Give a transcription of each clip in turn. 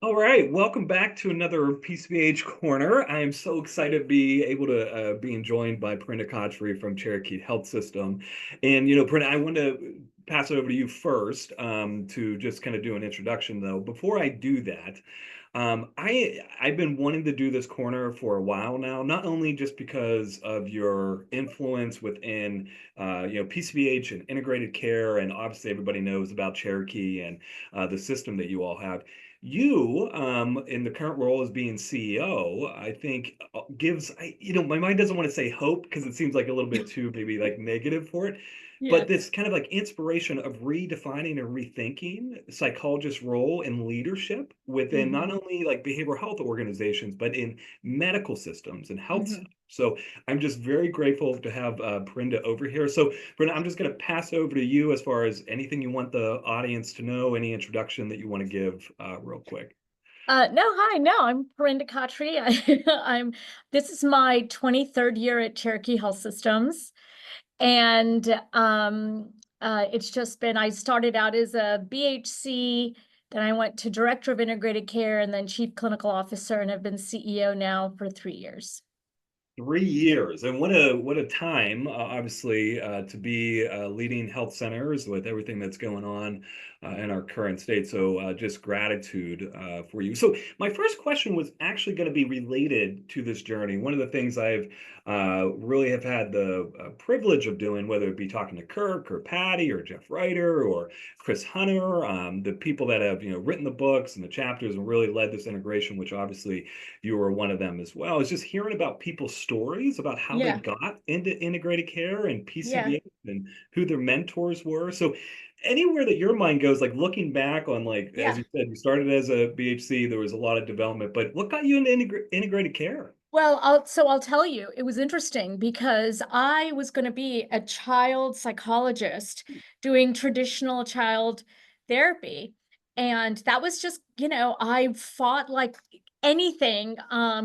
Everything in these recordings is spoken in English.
All right, welcome back to another PCBH Corner. I am so excited to be able to be joined by Parinda Khatri from Cherokee Health System. And, Parinda, I want to pass it over to you first to just kind of do an introduction, though. Before I do that, I've been wanting to do this corner for a while now, not only just because of your influence within, PCBH and integrated care, and obviously everybody knows about Cherokee and the system that you all have. You, in the current role as being CEO, I think my mind doesn't want to say hope because it seems like a little bit too maybe like negative for it, Yeah. but this kind of like inspiration of redefining and rethinking psychologist role in leadership within not hmm only like behavioral health organizations, but in medical systems and health hmm systems. So I'm just very grateful to have Perinda over here. So Brenda, I'm just going to pass over to you as far as anything you want the audience to know, any introduction that you want to give real quick. No, hi, no, I'm Parinda Khatri. This is my 23rd year at Cherokee Health Systems. And it's just been, I started out as a BHC, then I went to Director of Integrated Care and then Chief Clinical Officer, and I've been CEO now for 3 years. 3 years, and what a time, obviously, to be leading health centers with everything that's going on in our current state. So just gratitude for you. So my first question was actually going to be related to this journey. One of the things I've really have had the privilege of doing, whether it be talking to Kirk or Patty or Jeff Ryder or Chris Hunter, the people that have written the books and the chapters and really led this integration, which obviously you were one of them as well. It's just hearing about people's stories about how they Yeah, got into integrated care and yeah. PCBA and who their mentors were. So anywhere that your mind goes, like looking back on, like, as Yeah. you said, you started as a BHC, there was a lot of development, but what got you into integrated care? Well, I'll tell you, it was interesting because I was going to be a child psychologist doing traditional child therapy. And that was just, I fought like anything.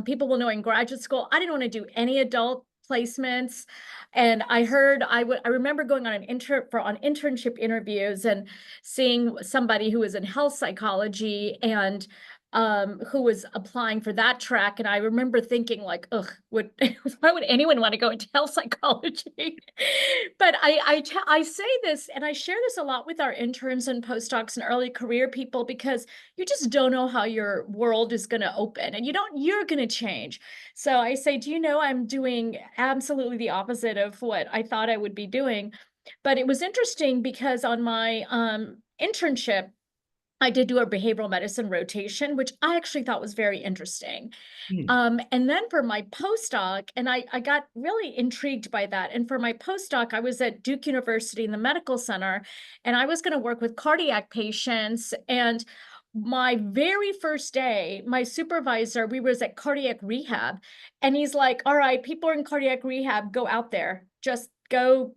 People will know in graduate school, I didn't want to do any adult placements. And I remember going on on internship interviews and seeing somebody who was in health psychology and who was applying for that track. And I remember thinking like, ugh, why would anyone want to go into health psychology? But I say this and I share this a lot with our interns and postdocs and early career people because you just don't know how your world is going to open and you're going to change. So I say, do you know I'm doing absolutely the opposite of what I thought I would be doing? But it was interesting because on my internship, I did do a behavioral medicine rotation, which I actually thought was very interesting. Hmm. And then for my postdoc, and I got really intrigued by that. And for my postdoc, I was at Duke University in the medical center, and I was going to work with cardiac patients. And my very first day, my supervisor, we was at cardiac rehab, and he's like, all right, people are in cardiac rehab, go out there, just go,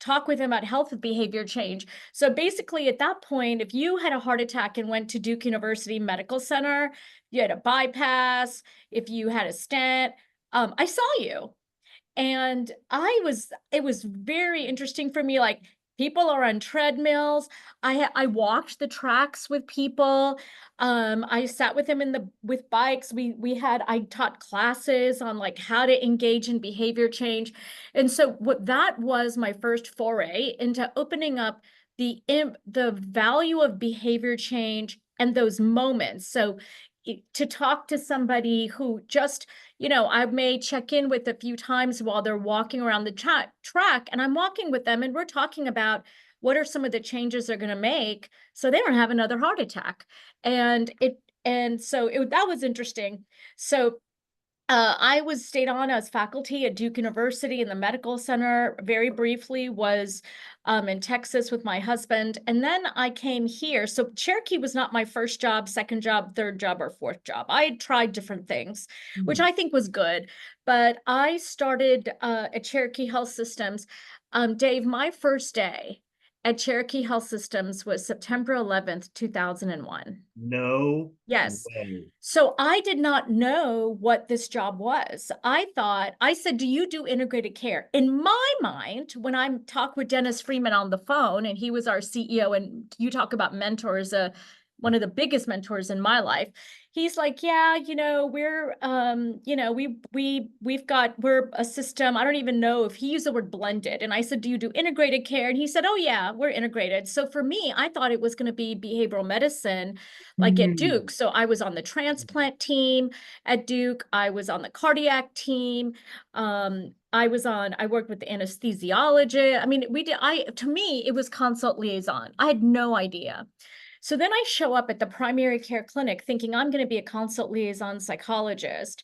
talk with them about health and behavior change. So basically, at that point, if you had a heart attack and went to Duke University Medical Center, you had a bypass, if you had a stent, I saw you. And it was very interesting for me. Like people are on treadmills. I walked the tracks with people. I sat with them with bikes. I taught classes on like how to engage in behavior change. And so what that was my first foray into opening up the value of behavior change and those moments. So to talk to somebody who just I may check in with a few times while they're walking around the track, and I'm walking with them, and we're talking about what are some of the changes they're going to make so they don't have another heart attack. That was interesting. So I was stayed on as faculty at Duke University in the medical center. Very briefly, was in Texas with my husband, and then I came here. So Cherokee was not my first job, second job, third job, or fourth job. I had tried different things, which Hmm. I think was good. But I started at Cherokee Health Systems. Dave, my first day at Cherokee Health Systems was September 11th, 2001. No Yes. way. So I did not know what this job was. I said, do you do integrated care? In my mind, when I talk with Dennis Freeman on the phone, and he was our CEO, and you talk about mentors, one of the biggest mentors in my life. He's like, yeah, we're, we're a system. I don't even know if he used the word blended. And I said, do you do integrated care? And he said, oh yeah, we're integrated. So for me, I thought it was going to be behavioral medicine, like at Mm. Duke. So I was on the transplant team at Duke. I was on the cardiac team. I worked with the anesthesiologist. I mean, to me, it was consult liaison. I had no idea. So then I show up at the primary care clinic thinking I'm going to be a consult liaison psychologist.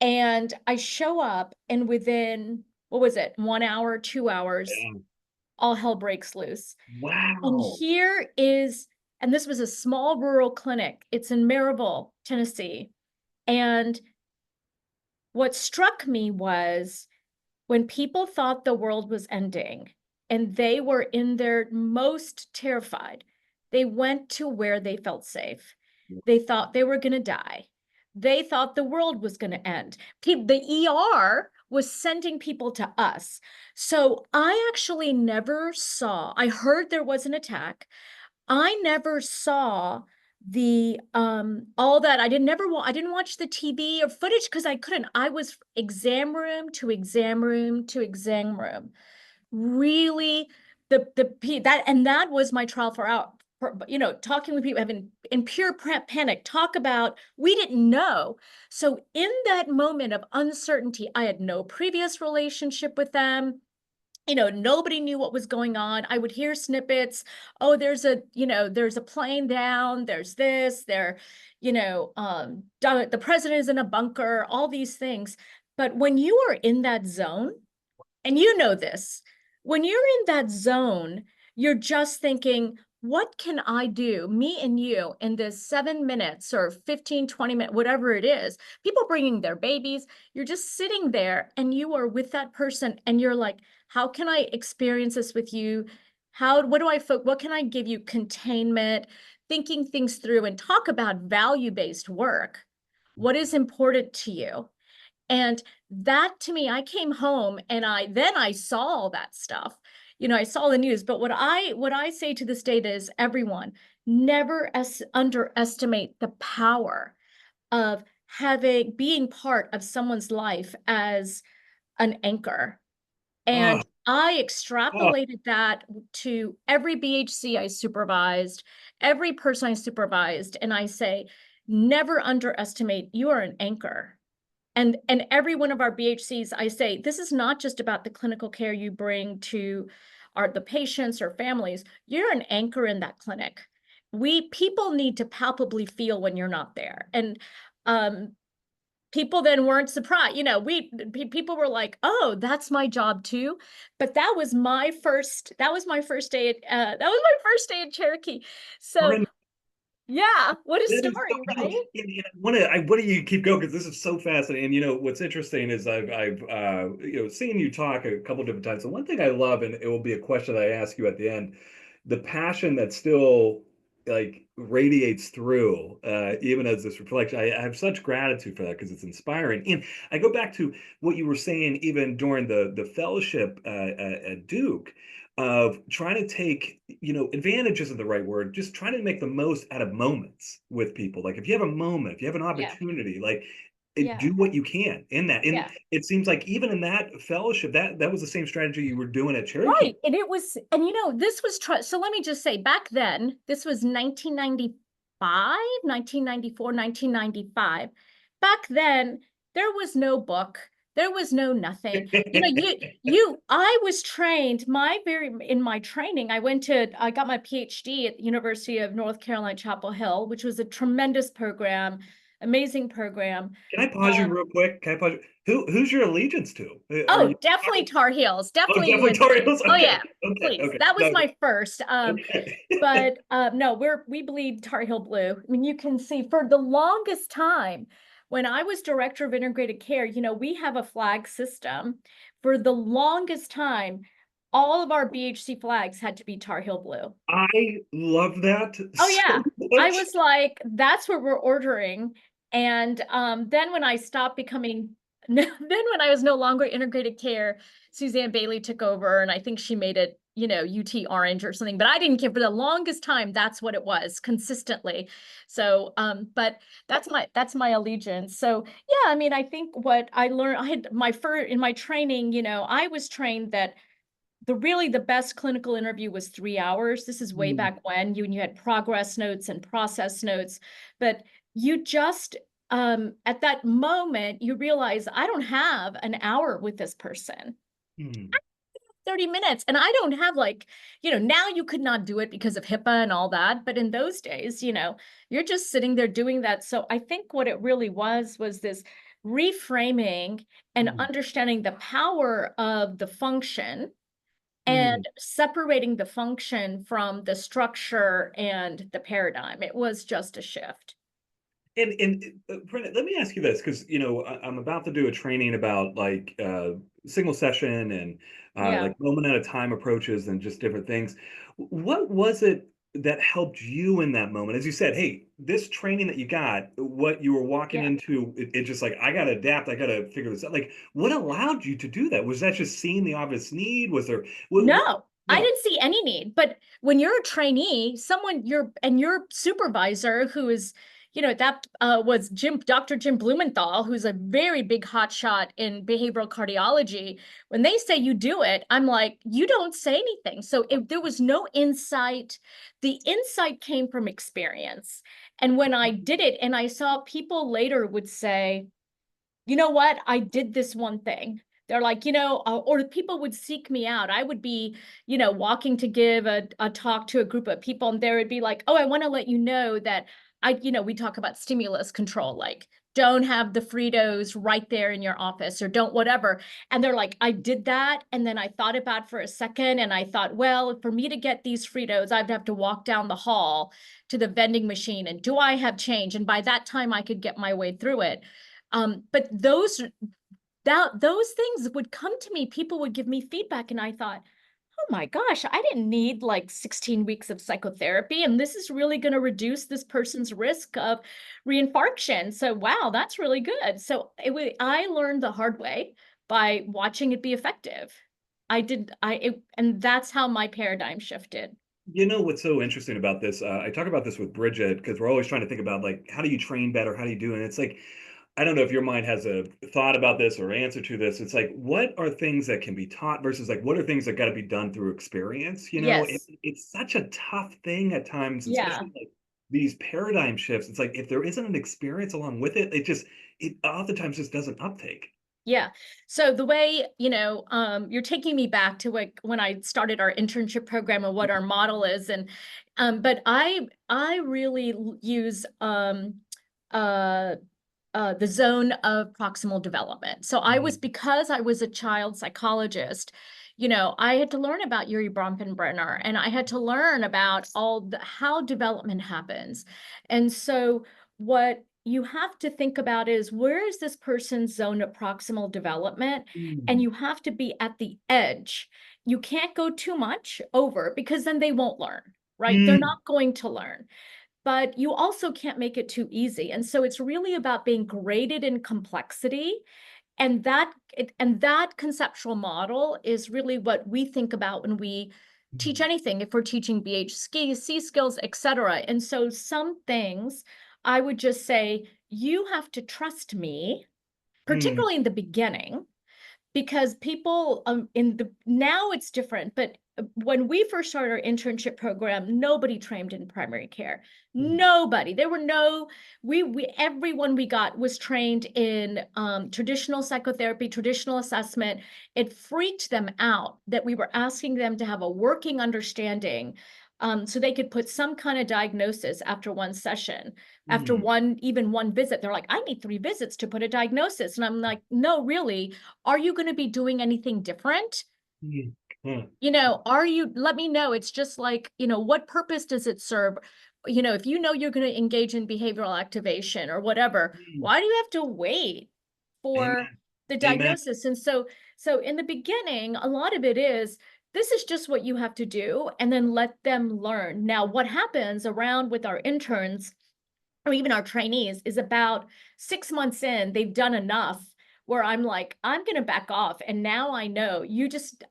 And I show up, and within, what was it, 1 hour, 2 hours, Yeah. all hell breaks loose. And Wow. and this was a small rural clinic. It's in Maryville, Tennessee. And what struck me was when people thought the world was ending and they were in their most terrified, they went to where they felt safe. They thought they were going to die. They thought the world was going to end. The ER was sending people to us. So I actually never saw, I heard there was an attack. I never saw the all that. I didn't watch the TV or footage because I couldn't. I was exam room to exam room to exam room. Really, that was my trial for out. Talking with people having in pure panic, talk about we didn't know. So in that moment of uncertainty, I had no previous relationship with them. Nobody knew what was going on. I would hear snippets. Oh, there's a plane down. There's this. The president is in a bunker. All these things. But when you are in that zone, and this, when you're in that zone, you're just thinking, what can I do, me and you, in this 7 minutes or 15, 20 minutes, whatever it is, people bringing their babies, you're just sitting there and you are with that person and you're like, how can I experience this with you? What can I give you? Containment, thinking things through, and talk about value-based work. What is important to you? And that, to me, I came home and I saw all that stuff. I saw the news, but what I say to this data is, everyone, never underestimate the power of being part of someone's life as an anchor. Oh, And I oh, extrapolated that to every BHC I supervised, every person I supervised, and I say, never underestimate, you are an anchor. And every one of our BHCs, I say, this is not just about the clinical care you bring to the patients or families. You're an anchor in that clinic. People need to palpably feel when you're not there. And people then weren't surprised. People were like, oh, that's my job too. But that was my first day at Cherokee. So yeah, what a that is so, story, right? I want to keep going because this is so fascinating. And what's interesting is I've seen you talk a couple different times. And one thing I love, and it will be a question that I ask you at the end, the passion that still like radiates through, even as this reflection. I have such gratitude for that because it's inspiring. And I go back to what you were saying even during the fellowship at Duke of trying to take, advantage isn't the right word, just trying to make the most out of moments with people. Like if you have a moment, if you have an Yeah, opportunity, like yeah, do what you can in that. And yeah. it seems like even in that fellowship, that was the same strategy you were doing at Cherokee. Right. This was, so let me just say, back then, this was 1995, 1994, 1995. Back then, there was no book. There was no nothing. I was trained, in my training, I got my PhD at the University of North Carolina, Chapel Hill, which was a tremendous program, amazing program. Can I pause you real quick? Can I pause you? Who's your allegiance to? Are you Oh, definitely Tar Heels, oh, definitely definitely UNC. Torios? Oh Okay. yeah, Okay. please. Okay. That was No, my first. okay. But no, we bleed Tar Heel blue. I mean, you can see for the longest time, when I was director of integrated care, we have a flag system. For the longest time, all of our BHC flags had to be Tar Heel blue. I love that Oh so yeah. I much. was like, that's what we're ordering. And then when I stopped becoming, then when I was no longer integrated care, Suzanne Bailey took over, and I think she made it, UT Orange or something, but I didn't care. For the longest time, that's what it was consistently. So, but that's my allegiance. So yeah, I mean, I think what I learned, I had my first in my training, I was trained that the best clinical interview was 3 hours. This is way Mm, back when you had progress notes and process notes, but you just at that moment you realize I don't have an hour with this person. mm, 30 minutes. And I don't have now you could not do it because of HIPAA and all that. But in those days, you're just sitting there doing that. So I think what it really was this reframing and mm, understanding the power of the function and mm. separating the function from the structure and the paradigm. It was just a shift. And Brenda, let me ask you this, because I'm about to do a training about like single session and Yeah. like moment at a time approaches and just different things. What was it that helped you in that moment? As you said, hey, this training that you got, what you were walking Yeah. into, it just like I got to adapt, I got to figure this out. Like, what allowed you to do that? Was that just seeing the obvious need? Was there? No, I Yeah. didn't see any need. But when you're a trainee, your supervisor, who is, that was Dr. Jim Blumenthal, who's a very big hotshot in behavioral cardiology. When they say you do it, I'm like, you don't say anything. So if there was no insight, the insight came from experience. And when I did it, and I saw people later would say, you know what? I did this one thing. They're like, or people would seek me out. I would be, walking to give a talk to a group of people, and they would be like, oh, I want to let you know that we talk about stimulus control, like don't have the Fritos right there in your office or don't whatever. And they're like, I did that. And then I thought about it for a second. And I thought, well, for me to get these Fritos, I'd have to walk down the hall to the vending machine. And do I have change? And by that time, I could get my way through it. But those things would come to me. People would give me feedback, and I thought, oh my gosh, I didn't need like 16 weeks of psychotherapy, and this is really going to reduce this person's risk of reinfarction. So wow, that's really good. So I learned the hard way by watching it be effective. And that's how my paradigm shifted. You know what's so interesting about this? I talk about this with Bridget because we're always trying to think about like how do you train better? How do you do it? And it's like I don't know if your mind has a thought about this or answer to this. It's like what are things that can be taught versus like what are things that got to be done through experience? Yes. It's such a tough thing at times, Yeah. especially like these paradigm shifts. It's like if there isn't an experience along with it, it oftentimes just doesn't uptake. Yeah. So the way, you're taking me back to when I started our internship program and what our model is. And but I really use uh the zone of proximal development. So because I was a child psychologist, I had to learn about Yuri Bronfenbrenner, and I had to learn about how development happens. And so what you have to think about is, where is this person's zone of proximal development? And Mm, you have to be at the edge. You can't go too much over, because then they won't learn, right? They're mm, not going to learn, but you also can't make it too easy. And so it's really about being graded in complexity. And that conceptual model is really what we think about when we teach mm, anything, if we're teaching BHC skills, et cetera. And so some things I would just say, you have to trust me, mm, particularly in the beginning, because people in the now it's different, but when we first started our internship program, nobody trained in primary care. mm, Nobody. There were no we everyone we got was trained in traditional psychotherapy, traditional assessment. It freaked them out that we were asking them to have a working understanding, so they could put some kind of diagnosis after one session, after mm, even one visit. They're like, I need 3 visits to put a diagnosis. And I'm like, no, really, are you going to be doing anything different? mm, mm, Let me know. It's just like, what purpose does it serve? If you're going to engage in behavioral activation or whatever, mm. why do you have to wait for Amen. the Amen. diagnosis? And so in the beginning, a lot of it is, this is just what you have to do, and then let them learn. Now, what happens around with our interns or even our trainees is, about 6 months in, they've done enough where I'm like, I'm going to back off. And now I know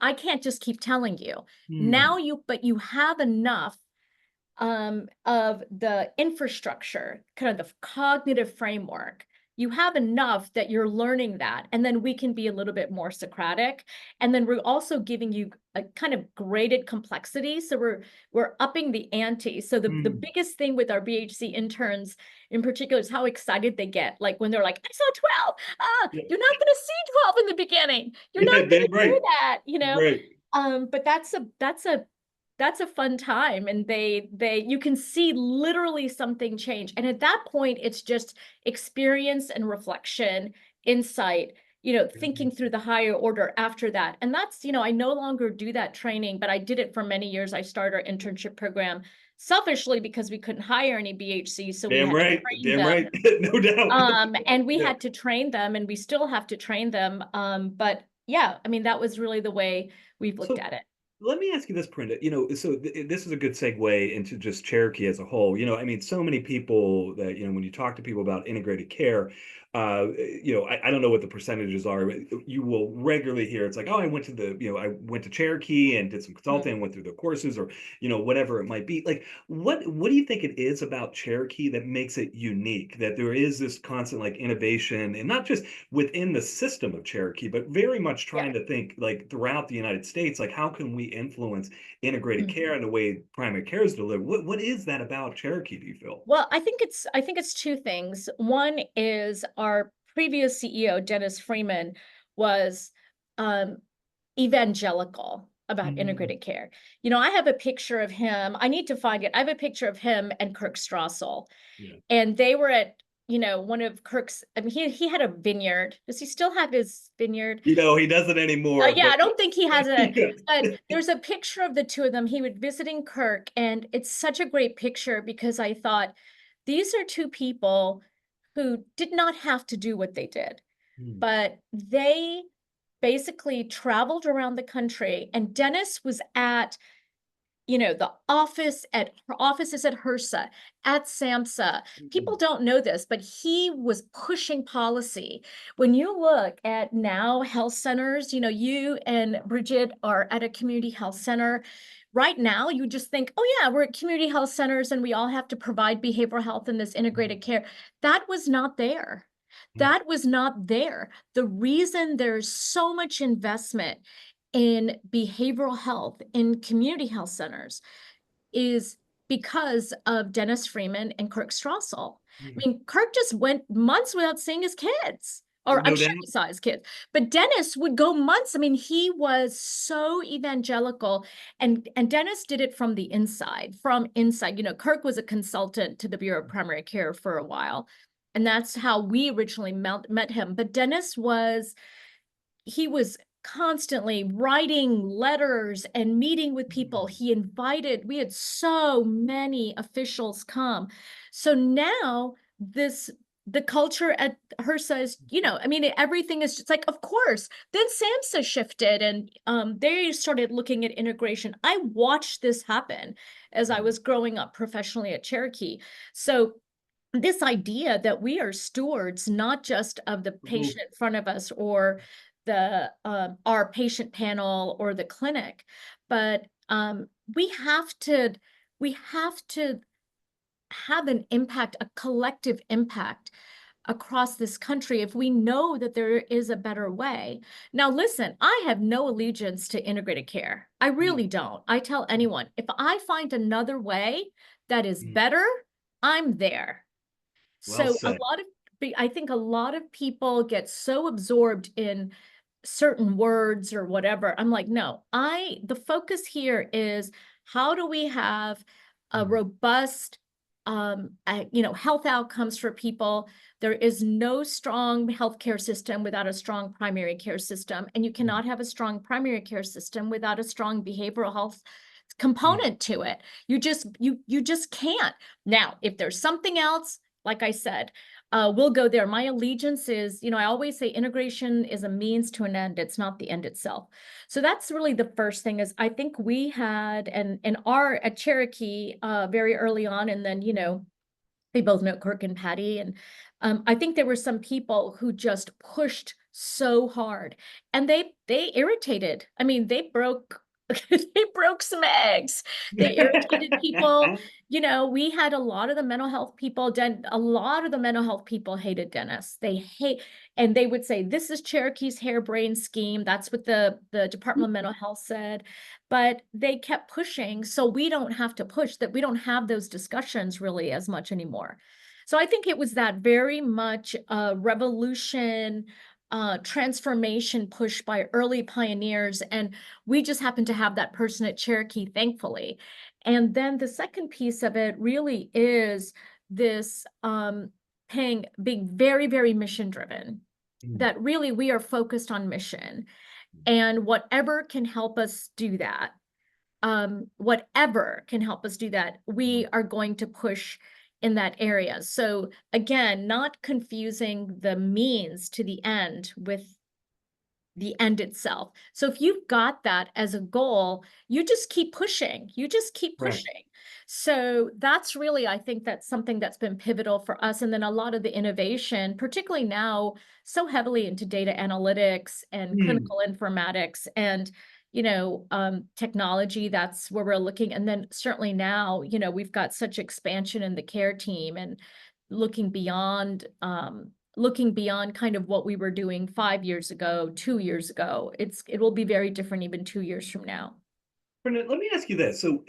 I can't just keep telling you Hmm. but you have enough of the infrastructure, kind of the cognitive framework. You have enough that you're learning that, and then we can be a little bit more Socratic. And then we're also giving you a kind of graded complexity. So we're upping the ante. So the Hmm. biggest thing with our BHC interns in particular is how excited they get. Like when they're like, I saw 12. Yeah. You're not going to see 12 in the beginning. You're Yeah, not going damn to do right. that, you know? Right. But that's a fun time, and you can see literally something change. And at that point it's just experience and reflection, insight, thinking through the higher order after that. And that's, I no longer do that training, but I did it for many years. I started our internship program selfishly because we couldn't hire any BHC, so we Damn had to right. train Damn them. right. No doubt. And we Yeah. had to train them, and we still have to train them. But yeah, I mean, that was really the way we've looked So at it. let me ask you this, Prinda. So this is a good segue into just Cherokee as a whole. I mean, so many people that, when you talk to people about integrated care, I don't know what the percentages are, but you will regularly hear it's like, oh, I went to Cherokee and did some Mm. consulting, went through the courses, or, whatever it might be. Like, what do you think it is about Cherokee that makes it unique, that there is this constant like innovation, and not just within the system of Cherokee, but very much Yeah. trying to think like throughout the United States, like how can we influence integrated care Mhm. and the way primary care is delivered? What is that about Cherokee, do you feel? Well, I think it's two things. One is our previous CEO, Dennis Freeman, was um, evangelical about Mm, integrated care. I have a picture of him. I need to find it. I have a picture of him and Kirk Strassel, yeah. and they were at, one of Kirk's. I mean, he had a vineyard. Does he still have his vineyard? He doesn't anymore, Yeah, but I don't think he has it, yeah. but there's a picture of the two of them. He was visiting Kirk, and it's such a great picture because I thought these are two people who did not have to do what they did, Mm, but they basically traveled around the country. And Dennis was at, the offices at HRSA, at SAMHSA. People mm, don't know this, but he was pushing policy. When you look at now health centers, you and Bridget are at a community health center. Right now, you just think, oh yeah, we're at community health centers and we all have to provide behavioral health and this mm, integrated care. That was not there. mm, That was not there. The reason there's so much investment in behavioral health in community health centers is because of Dennis Freeman and Kirk Strassel. I mm. mean, Kirk just went months without seeing his kids, or I'm No sure doubt. he saw his kids, but Dennis would go months. I mean, he was so evangelical, and Dennis did it from the inside, from inside. Kirk was a consultant to the Bureau of Primary Care for a while, and that's how we originally met him. But Dennis he was constantly writing letters and meeting with people. Mm, We had so many officials come. So now the culture at HRSA is, I mean, everything is just like, of course. Then SAMHSA shifted, and they started looking at integration. I watched this happen as I mm, was growing up professionally at Cherokee. So this idea that we are stewards not just of the ooh, patient in front of us, or the our patient panel or the clinic, but we have to we have to have an impact, a collective impact across this country if we know that there is a better way. Now, listen, I have no allegiance to integrated care. I mm, really don't. I tell mm, anyone, if I find another way that is mm. better, I'm there. Well So said. I think a lot of people get so absorbed in certain words or whatever. I'm like, no, the focus here is how do we have a Mm, robust, health outcomes for people. There is no strong healthcare system without a strong primary care system, and you mm, cannot have a strong primary care system without a strong behavioral health mm. component to it. You just can't. Now, if there's something else, like I said, we'll go there. My allegiance is, I always say integration is a means to an end. It's not the end itself. So that's really the first thing. Is I think we had and are at Cherokee very early on, and then they both know Kirk and Patty, and I think there were some people who just pushed so hard. And they irritated. I mean, they broke they broke some eggs. They irritated people. You know, we had a lot of the mental health people, a lot of the mental health people hated dentists. And they would say, this is Cherokee's harebrained scheme. That's what the Department of Mental Health said. But they kept pushing, so we don't have to push, that we don't have those discussions really as much anymore. So I think it was that very much revolution, transformation pushed by early pioneers. And we just happen to have that person at Cherokee, thankfully. And then the second piece of it really is this being very, very mission driven, that really we are focused on mission, and whatever can help us do that, we are going to push in that area. So again, not confusing the means to the end with the end itself. So if you've got that as a goal, you just keep pushing. You just keep Right. pushing. So that's really, I think that's something that's been pivotal for us. And then a lot of the innovation, particularly now, so heavily into data analytics and Mm. clinical informatics and, technology, that's where we're looking. And then certainly now, we've got such expansion in the care team and looking beyond kind of what we were doing 5 years ago, 2 years ago. It will be very different even 2 years from now. Brendan, let me ask you this. So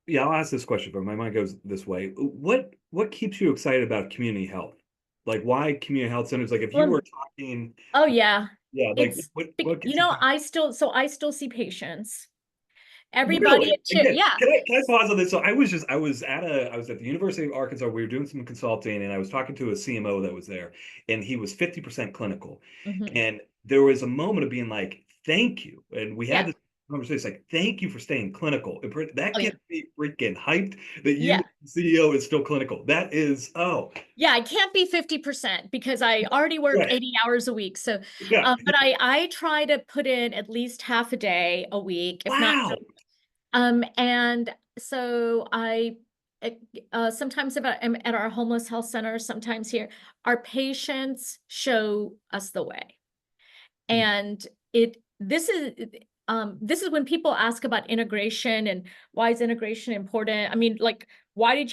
yeah, I'll ask this question, but my mind goes this way. What keeps you excited about community health? Like why community health centers? Like if you were Well, talking, oh yeah, yeah, like what gets you I still see patients. Everybody really? at Again, yeah. can I pause on this? So I was at the University of Arkansas. We were doing some consulting, and I was talking to a CMO that was there, and he was 50% clinical. Mhm. And there was a moment of being like, "Thank you," and we had Yeah. this conversation. It's like, "Thank you for staying clinical." That Oh yeah. gets me freaking hyped that you, Yeah. CEO, is still clinical. That is, oh, Yeah, I can't be 50% because I already work right, 80 hours a week. So, yeah, but I try to put in at least half a day a week, if not. wow, And so uh, sometimes I'm at our homeless health center, sometimes here, our patients show us the way. And it, this is when people ask about integration and why is integration important? I mean, like,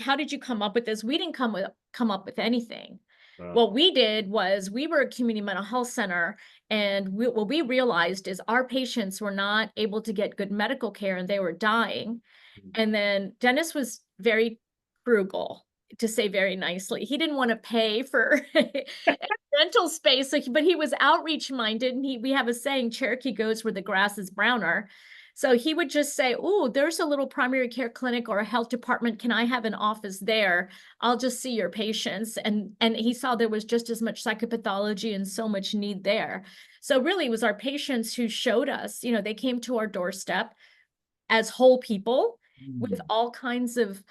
how did you come up with this? We didn't come up with anything. wow. What we did was we were a community mental health center, and what we realized is our patients were not able to get good medical care and they were dying. And then Dennis was very frugal, to say very nicely. He didn't want to pay for rental space, but he was outreach minded. And we have a saying, Cherokee goes where the grass is browner. So he would just say, oh, there's a little primary care clinic or a health department. Can I have an office there? I'll just see your patients. And he saw there was just as much psychopathology and so much need there. So really it was our patients who showed us, they came to our doorstep as whole people with Mm. all kinds of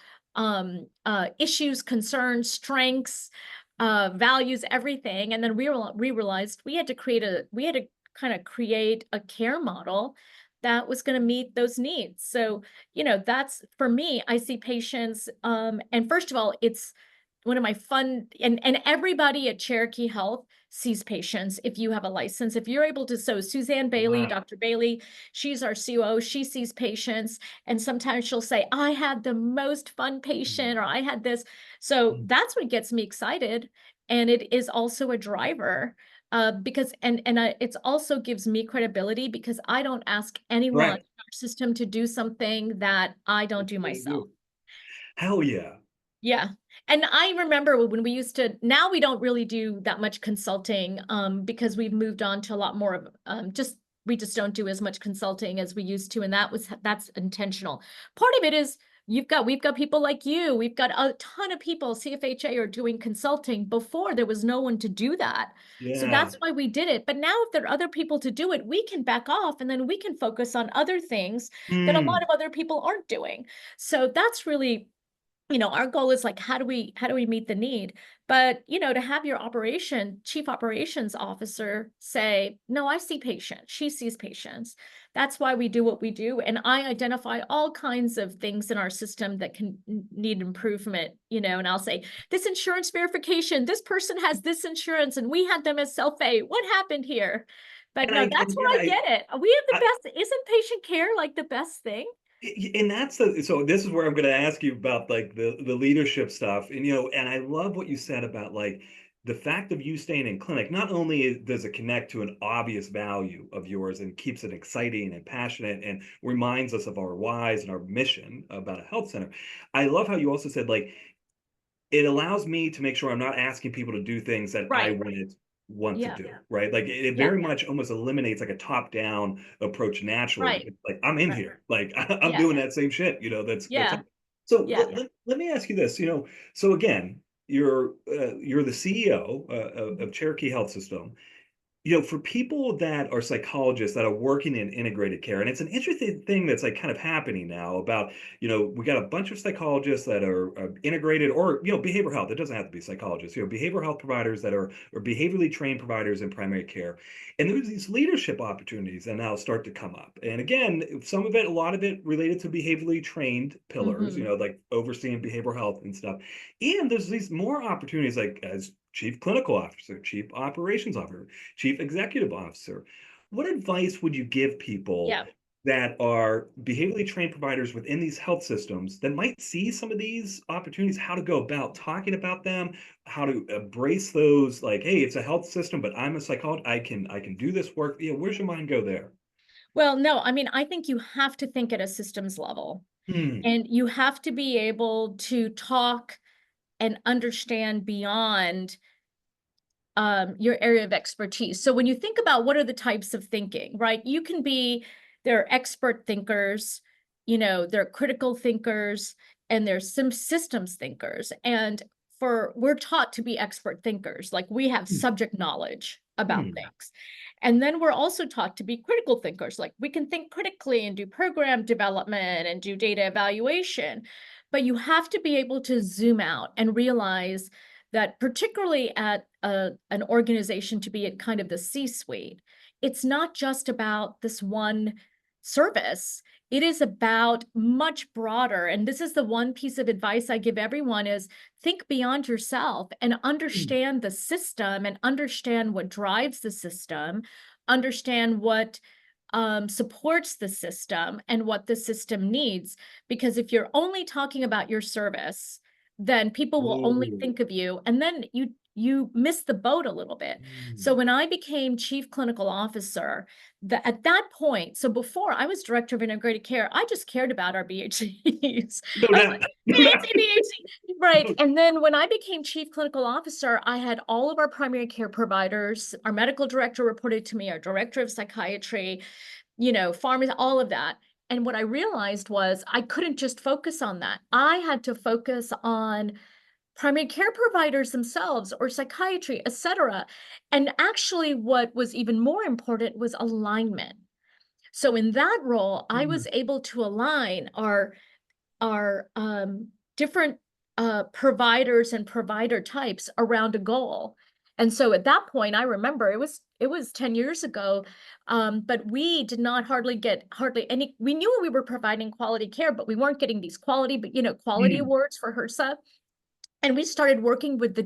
issues, concerns, strengths, values, everything. And then we realized we had to kind of create a care model that was going to meet those needs. So, that's for me, I see patients, and first of all, it's one of my fun, and everybody at Cherokee Health sees patients if you have a license. If you're able to, so Suzanne Bailey, Wow. Dr. Bailey, she's our COO, she sees patients, and sometimes she'll say, I had the most fun patient, or I had this. So that's what gets me excited. And it is also a driver, because it's also gives me credibility because I don't ask anyone Right. in our system to do something that I don't do myself. Hell yeah. Yeah. And I remember when we used to, now we don't really do that much consulting, because we've moved on to a lot more of, we just don't do as much consulting as we used to. And that's intentional. Part of it is we've got people like you, we've got a ton of people, CFHA, are doing consulting. Before there was no one to do that. So Yeah. that's why we did it. But now if there are other people to do it, we can back off and then we can focus on other things that a lot Mm. of other people aren't doing. So that's really our goal is like, how do we meet the need? But, to have your chief operations officer say, no, I see patients, she sees patients. That's why we do what we do. And I identify all kinds of things in our system that can need improvement, and I'll say, this insurance verification, this person has this insurance and we had them as self-pay. What happened here? But And no, I that's and where I yeah, get it. We have I, the best, isn't patient care like the best thing? and that's the so this is where I'm going to ask you about like the leadership stuff. And and I love what you said about like the fact of you staying in clinic. Not only does it connect to an obvious value of yours and keeps it exciting and passionate and reminds us of our whys and our mission about a health center. I love how you also said like it allows me to make sure I'm not asking people to do things that I Right. wouldn't want to Yeah. do, right? Like it Yeah. very much almost eliminates like a top-down approach naturally Right. because like I'm in Right. here, like I'm Yeah. doing that same shit, that's Yeah. so Yeah. let me ask you this, so again, you're the CEO of Cherokee Health System. For people that are psychologists that are working in integrated care, and it's an interesting thing that's like kind of happening now about, we got a bunch of psychologists that are integrated or, behavioral health. It doesn't have to be psychologists, behavioral health providers that are behaviorally trained providers in primary care. And there's these leadership opportunities that now start to come up. And again, some of it, a lot of it related to behaviorally trained pillars, Hmm. like overseeing behavioral health and stuff. And there's these more opportunities like as chief clinical officer, chief operations officer, chief executive officer. What advice would you give people Yeah. that are behaviorally trained providers within these health systems that might see some of these opportunities, how to go about talking about them, how to embrace those, like, hey, it's a health system, but I'm a psychologist, I can do this work. Where's your mind go there? Well, no, I mean, I think you have to think at a systems level, Hmm. and you have to be able to talk and understand beyond your area of expertise. So when you think about what are the types of thinking, right? There are expert thinkers, there are critical thinkers, and there's some systems thinkers. And we're taught to be expert thinkers, like we have subject knowledge about Hmm. things. And then we're also taught to be critical thinkers, like we can think critically and do program development and do data evaluation. But you have to be able to zoom out and realize that particularly at an organization to be at kind of the C-suite, it's not just about this one service. It is about much broader. And this is the one piece of advice I give everyone is think beyond yourself and Hmm. understand the system and understand what drives the system, understand what supports the system and what the system needs. Because if you're only talking about your service, then people will only Oh. think of you, and then you miss the boat a little bit. So Hmm. when I became chief clinical officer, at that point, so before I was director of integrated care, I just cared about our BHCs. No I was doubt. like, No doubt. BHC, BHC. Right. No. And then when I became chief clinical officer, I had all of our primary care providers, our medical director reported to me, our director of psychiatry, pharmacy, all of that. And what I realized was I couldn't just focus on that. I had to focus on primary care providers themselves or psychiatry, et cetera. And actually, what was even more important was alignment. So in that role, I Hmm. was able to align our different providers and provider types around a goal. And so at that point, I remember it was 10 years ago, but we did not hardly any. We knew we were providing quality care, but we weren't getting these quality Hmm. awards for HRSA. And we started working with the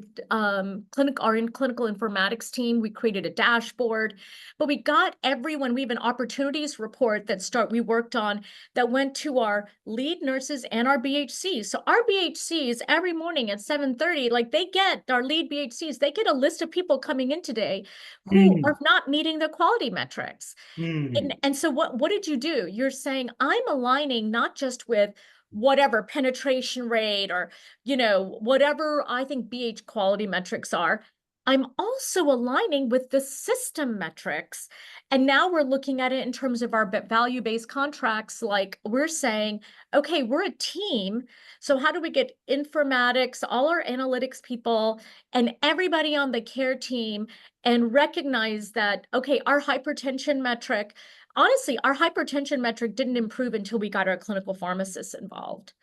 clinical informatics team. We created a dashboard, but we got everyone. We have an opportunities report we worked on that went to our lead nurses and our BHCs. So our BHCs every morning at 7:30, like they get our lead BHCs, they get a list of people coming in today who Hmm. are not meeting the quality metrics. Hmm. And so what did you do? You're saying I'm aligning not just with whatever penetration rate or whatever I think BH quality metrics are. I'm also aligning with the system metrics. And now we're looking at it in terms of our value-based contracts. Like we're saying, okay, we're a team. So how do we get informatics, all our analytics people, and everybody on the care team and recognize that, okay, our hypertension metric, honestly, our hypertension metric didn't improve until we got our clinical pharmacists involved.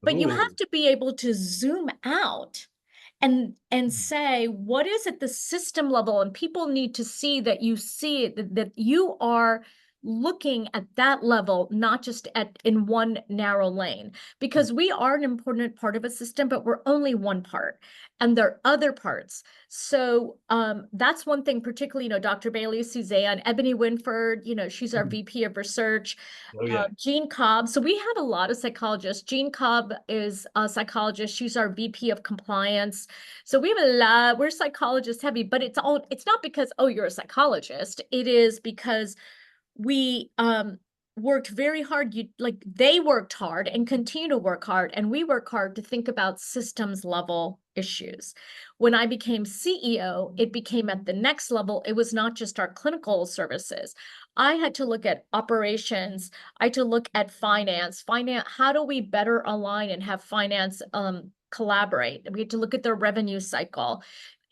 But you Oh. have to be able to zoom out and say, what is at the system level? And people need to see that you see it, that you are looking at that level, not just at in one narrow lane, because we are an important part of a system, but we're only one part, and there are other parts. So that's one thing, particularly, Dr. Bailey, Suzanne, Ebony Winford, she's our VP of research. Oh yeah. Jean Cobb. So we have a lot of psychologists. Jean Cobb is a psychologist. She's our VP of compliance. So we have a lot, we're psychologist heavy, but it's not because, oh, you're a psychologist. It is because we worked very hard. They worked hard and continue to work hard, and we work hard to think about systems level issues. When I became CEO, it became at the next level. It was not just our clinical services. I had to look at operations. I had to look at finance. How do we better align and have finance collaborate? We had to look at their revenue cycle.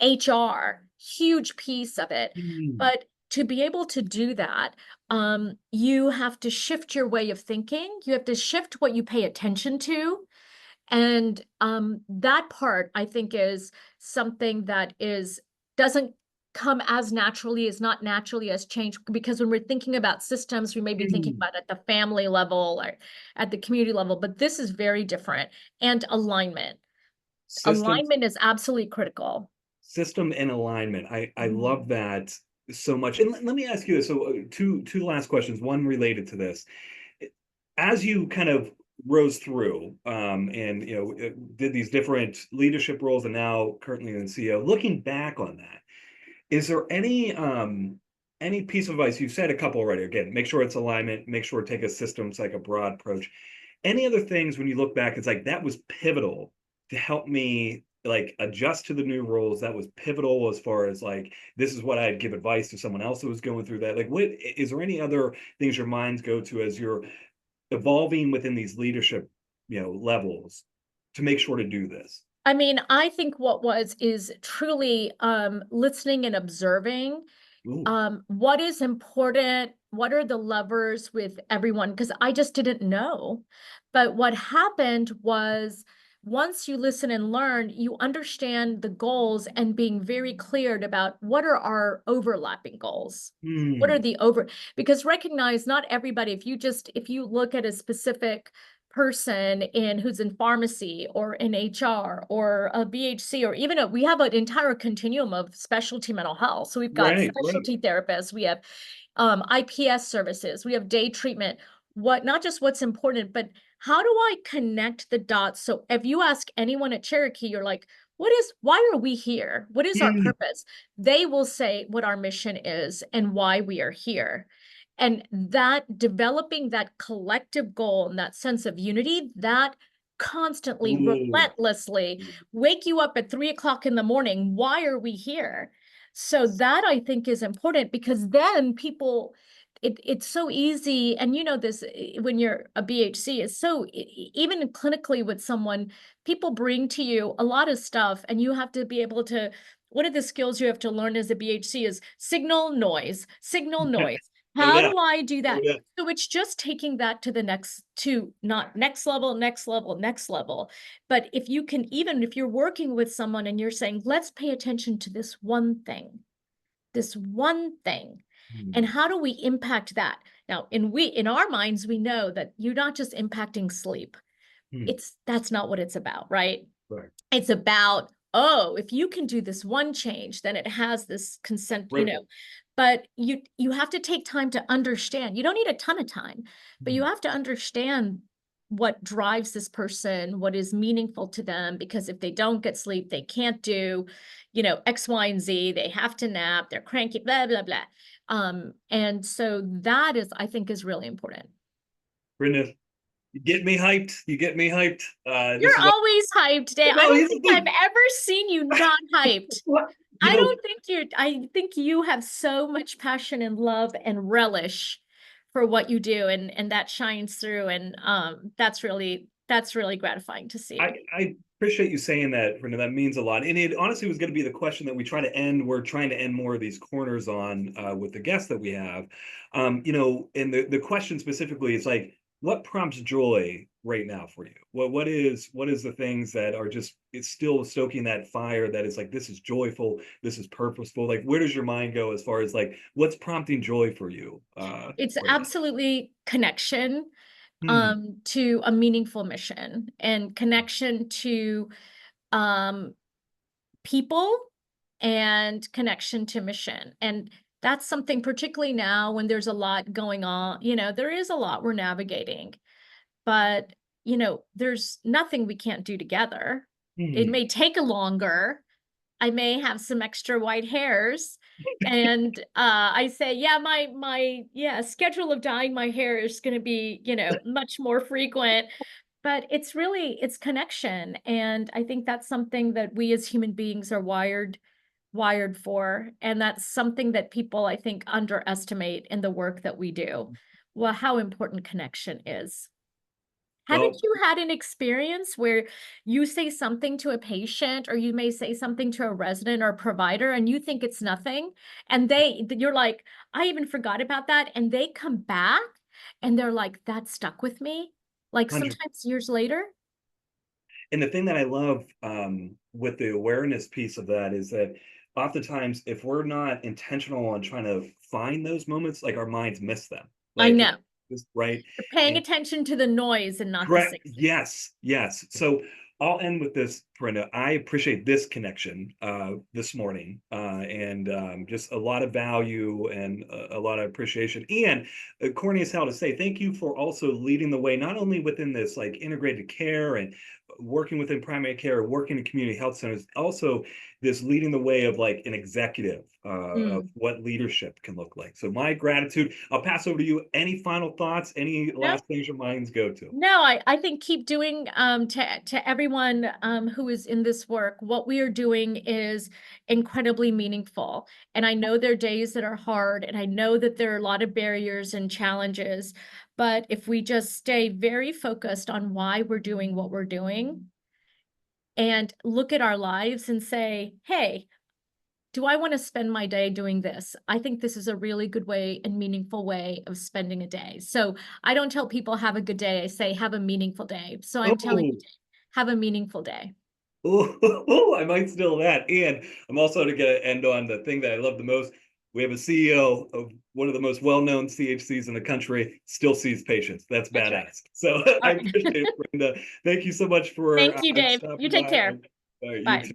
HR, huge piece of it. Mm. But to be able to do that, you have to shift your way of thinking. You have to shift what you pay attention to. And that part, I think, is something that doesn't come as naturally, is not naturally as change, because when we're thinking about systems, we may be thinking Mm. about at the family level or at the community level, but this is very different. And alignment. Systems, Alignment is absolutely critical. system and alignment. I Mhm. love that so much. And let me ask you this. So two last questions, one related to this. As you kind of rose through and did these different leadership roles and now currently in the CEO, looking back on that, is there any piece of advice? You've said a couple already. Again, make sure it's alignment, make sure take a systems like a broad approach. Any other things when you look back, it's like that was pivotal to help me like adjust to the new roles. That was pivotal as far as like this is what I'd give advice to someone else who was going through that. Like, what is there any other things your minds go to as you're evolving within these leadership, levels to make sure to do this? I mean, I think is truly listening and observing Ooh. what is important, what are the levers with everyone, because I just didn't know. But what happened was, once you listen and learn, you understand the goals and being very clear about what are our overlapping goals. What are Hmm. the because recognize not everybody, if you look at a specific person who's in pharmacy or in HR or a BHC, or even we have an entire continuum of specialty mental health. So we've got Right, right. specialty therapists, we have IPS services, we have day treatment. Not just what's important, but how do I connect the dots? So if you ask anyone at Cherokee, you're like, why are we here? What is our Hmm. purpose? They will say what our mission is and why we are here. And that developing that collective goal and that sense of unity, that constantly, Ooh. relentlessly wake you up at 3 o'clock in the morning. Why are we here? So that, I think, is important, because then people, it's so easy. And this, when you're a BHC, it's so even clinically with someone, people bring to you a lot of stuff, and you have to be able to, one of the skills you have to learn as a BHC is signal noise, signal noise. No How doubt. do I do No that? doubt. So it's just taking that to the not next level, next level, next level. But if you can, even if you're working with someone and you're saying, let's pay attention to this one thing, and Hmm. how do we impact that? Now, in our minds, we know that you're not just impacting sleep. Hmm. That's not what it's about, right? Right. It's about, oh, if you can do this one change, then it has this consent, Ripple. but you have to take time to understand. You don't need a ton of time, but you Hmm. have to understand what drives this person, what is meaningful to them, because if they don't get sleep, they can't do, X, Y, and Z. They have to nap, they're cranky, blah, blah, blah. And so that is, I think, is really important. Brenda, you get me hyped. You get me hyped. This You're is always hyped, Dan. I no, don't here's think the I've thing. ever seen you not hyped. What? You know, I think you have so much passion and love and relish for what you do, and that shines through, and that's really gratifying to see. I appreciate you saying that, Brenda. That means a lot. And it honestly was going to be the question that we try to end. We're trying to end more of these corners on with the guests that we have. And the question specifically is like, what prompts joy right now for you? What is the things that are just it's still stoking that fire that is like this is joyful, this is purposeful. Like where does your mind go as far as like what's prompting joy for you It's right now? absolutely connection Hmm. to a meaningful mission and connection to um people and connection to mission. And that's something particularly now when there's a lot going on, there is a lot we're navigating, but there's nothing we can't do together. It Hmm. may take a longer. I may have some extra white hairs. And I say, yeah, my schedule of dyeing my hair is going to be, much more frequent. But it's connection. And I think that's something that we as human beings are wired for. And that's something that people, I think, underestimate in the work that we do. Well, how important connection is. Haven't Well, you had an experience where you say something to a patient or you may say something to a resident or provider and you think it's nothing and you're like, I even forgot about that, and they come back and they're like, that stuck with me, like 100. sometimes years later? And the thing that I love with the awareness piece of that is that oftentimes, if we're not intentional on trying to find those moments, like our minds miss them. I Like, know. right? You're paying And attention to the noise and not the correct. signal. Yes. Yes. So I'll end with this, Brenda. I appreciate this connection this morning and just a lot of value and a lot of appreciation. And corny as hell to say, thank you for also leading the way, not only within this like integrated care and working within primary care, working in community health centers, also this leading the way of like an executive of Mm. what leadership can look like. So my gratitude. I'll pass over to you. Any final thoughts? Any No, last things your minds go to? No, I think keep doing to everyone who is in this work. What we are doing is incredibly meaningful. And I know there are days that are hard, and I know that there are a lot of barriers and challenges. But if we just stay very focused on why we're doing what we're doing and look at our lives and say, hey, do I want to spend my day doing this? I think this is a really good way and meaningful way of spending a day. So I don't tell people have a good day. I say have a meaningful day. So I'm telling you, Oh, have a meaningful day. oh, I might steal that. And I'm also to get end on the thing that I love the most. We have a CEO of one of the most well-known CHCs in the country, still sees patients. That's That's right. badass. So I All right. appreciate it, Brenda. Thank you so much for Thank you, Dave. You stopping take by. care. And you Bye. too.